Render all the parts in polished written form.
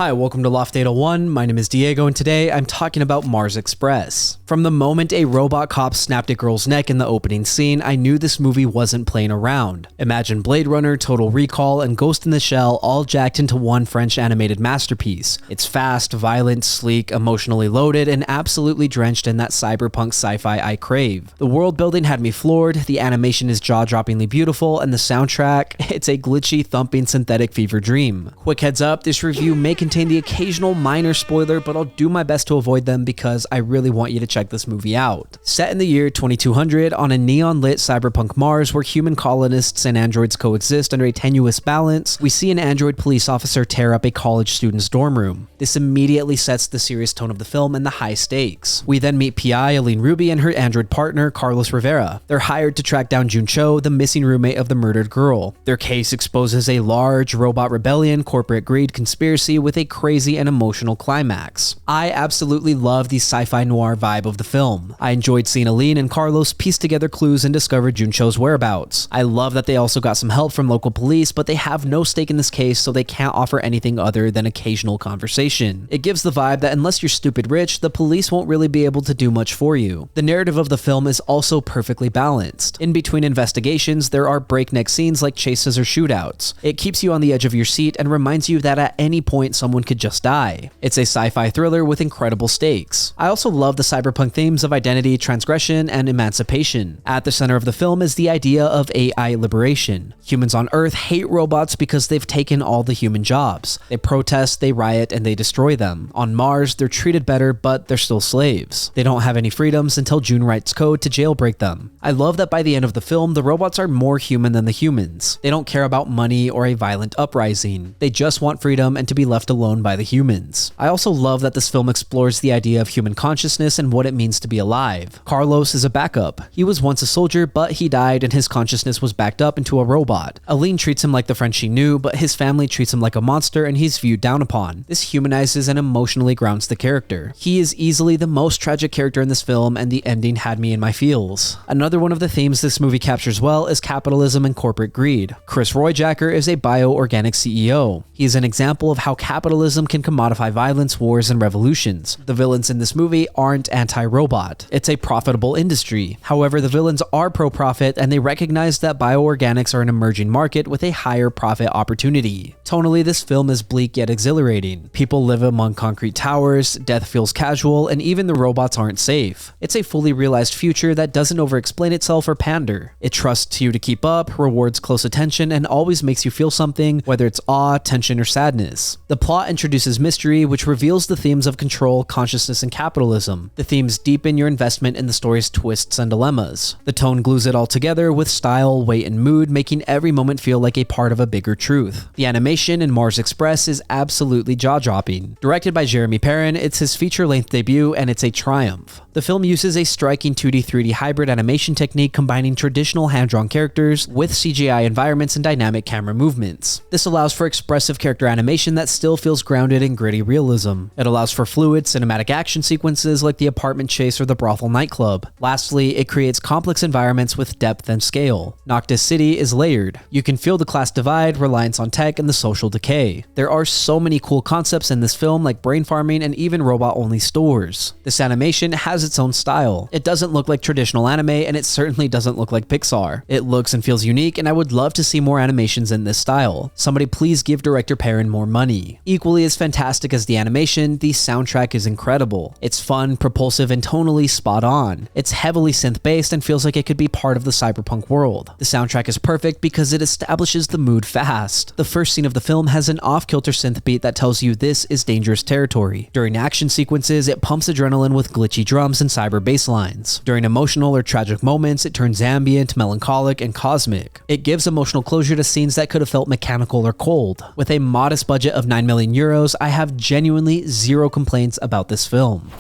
Hi, welcome to Loft 801. My name is Diego, and today I'm talking about Mars Express. From the moment a robot cop snapped a girl's neck in the opening scene, I knew this movie wasn't playing around. Imagine Bladerunner, Total Recall, and Ghost in the Shell all jacked into one French animated masterpiece. It's fast, violent, sleek, emotionally loaded, and absolutely drenched in that cyberpunk sci-fi I crave. The world building had me floored, the animation is jaw-droppingly beautiful, and the soundtrack, it's a glitchy, thumping synthetic fever dream. Quick heads up, this review may contain the occasional minor spoiler, but I'll do my best to avoid them because I really want you to check this movie out. Set in the year 2200 on a neon-lit cyberpunk Mars where human colonists and androids coexist under a tenuous balance, we see an android police officer tear up a college student's dorm room. This immediately sets the serious tone of the film and the high stakes. We then meet PI Aline Ruby and her android partner Carlos Rivera. They're hired to track down Jun Cho, the missing roommate of the murdered girl. Their case exposes a large robot rebellion, corporate greed, conspiracy with a crazy and emotional climax. I absolutely love the sci-fi noir vibe of the film. I enjoyed seeing Aline and Carlos piece together clues and discover Jun Cho's whereabouts. I love that they also got some help from local police, but they have no stake in this case, so they can't offer anything other than occasional conversation. It gives the vibe that unless you're stupid rich, the police won't really be able to do much for you. The narrative of the film is also perfectly balanced. In between investigations, there are breakneck scenes like chases or shootouts. It keeps you on the edge of your seat and reminds you that at any point someone could just die. It's a sci-fi thriller with incredible stakes. I also love the cyberpunk themes of identity, transgression, and emancipation. At the center of the film is the idea of AI liberation. Humans on Earth hate robots because they've taken all the human jobs. They protest, they riot, and they destroy them. On Mars, they're treated better, but they're still slaves. They don't have any freedoms until June writes code to jailbreak them. I love that by the end of the film, the robots are more human than the humans. They don't care about money or a violent uprising. They just want freedom and to be left alone by the humans. I also love that this film explores the idea of human consciousness and what it means to be alive. Carlos is a backup. He was once a soldier, but he died and his consciousness was backed up into a robot. Aline treats him like the friend she knew, but his family treats him like a monster and he's viewed down upon. This humanizes and emotionally grounds the character. He is easily the most tragic character in this film, and the ending had me in my feels. Another one of the themes this movie captures well is capitalism and corporate greed. Chris Royjacker is a bioorganic CEO. He is an example of how capitalism can commodify violence, wars, and revolutions. The villains in this movie aren't anti-robot. It's a profitable industry. However, the villains are pro-profit and they recognize that bioorganics are an emerging market with a higher profit opportunity. Tonally, this film is bleak yet exhilarating. People live among concrete towers, death feels casual, and even the robots aren't safe. It's a fully realized future that doesn't over-explain itself or pander. It trusts you to keep up, rewards close attention, and always makes you feel something, whether it's awe, tension, or sadness. The plot introduces mystery, which reveals the themes of control, consciousness, and capitalism. The themes deepen your investment in the story's twists and dilemmas. The tone glues it all together with style, weight, and mood, making every moment feel like a part of a bigger truth. The animation in Mars Express is absolutely jaw-dropping. Directed by Jérémie Périn, it's his feature-length debut, and it's a triumph. The film uses a striking 2D 3D hybrid animation technique combining traditional hand-drawn characters with CGI environments and dynamic camera movements. This allows for expressive character animation that still feels grounded in gritty realism. It allows for fluid cinematic action sequences like the apartment chase or the brothel nightclub. Lastly, it creates complex environments with depth and scale. Noctis City is layered. You can feel the class divide, reliance on tech, and the social decay. There are so many cool concepts in this film like brain farming and even robot-only stores. This animation has its own style. It doesn't look like traditional anime, and it certainly doesn't look like Pixar. It looks and feels unique, and I would love to see more animations in this style. Somebody please give director Périn more money. Equally as fantastic as the animation, the soundtrack is incredible. It's fun, propulsive, and tonally spot on. It's heavily synth-based and feels like it could be part of the cyberpunk world. The soundtrack is perfect because it establishes the mood fast. The first scene of the film has an off-kilter synth beat that tells you this is dangerous territory. During action sequences, it pumps adrenaline with glitchy drums and cyber bass lines. During emotional or tragic moments, it turns ambient, melancholic, and cosmic. It gives emotional closure to scenes that could have felt mechanical or cold. With a modest budget of 9 million euros, I have genuinely zero complaints about this film.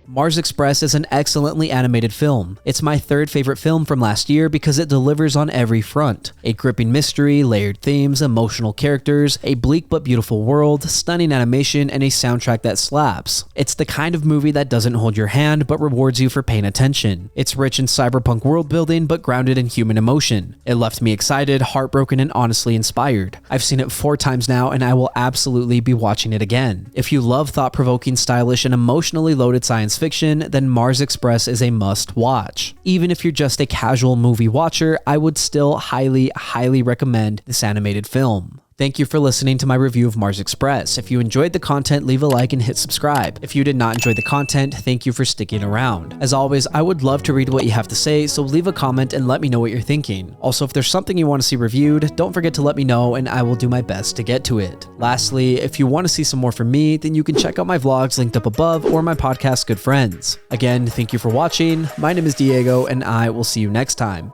Mars Express is an excellently animated film. It's my third favorite film from last year because it delivers on every front. A gripping mystery, layered themes, emotional characters, a bleak but beautiful world, stunning animation, and a soundtrack that slaps. It's the kind of movie that doesn't hold your hand but rewards you for paying attention. It's rich in cyberpunk world building but grounded in human emotion. It left me excited, heartbroken, and honestly inspired. I've seen it 4 times now and I will absolutely be watching it again. If you love thought-provoking, stylish, and emotionally loaded science fiction, then Mars Express is a must-watch. Even if you're just a casual movie watcher, I would still highly recommend this animated film. Thank you for listening to my review of Mars Express. If you enjoyed the content, leave a like and hit subscribe. If you did not enjoy the content, thank you for sticking around. As always, I would love to read what you have to say, so leave a comment and let me know what you're thinking. Also, if there's something you want to see reviewed, don't forget to let me know and I will do my best to get to it. Lastly, if you want to see some more from me, then you can check out my vlogs linked up above or my podcast Good Friends. Again, thank you for watching. My name is Diego and I will see you next time.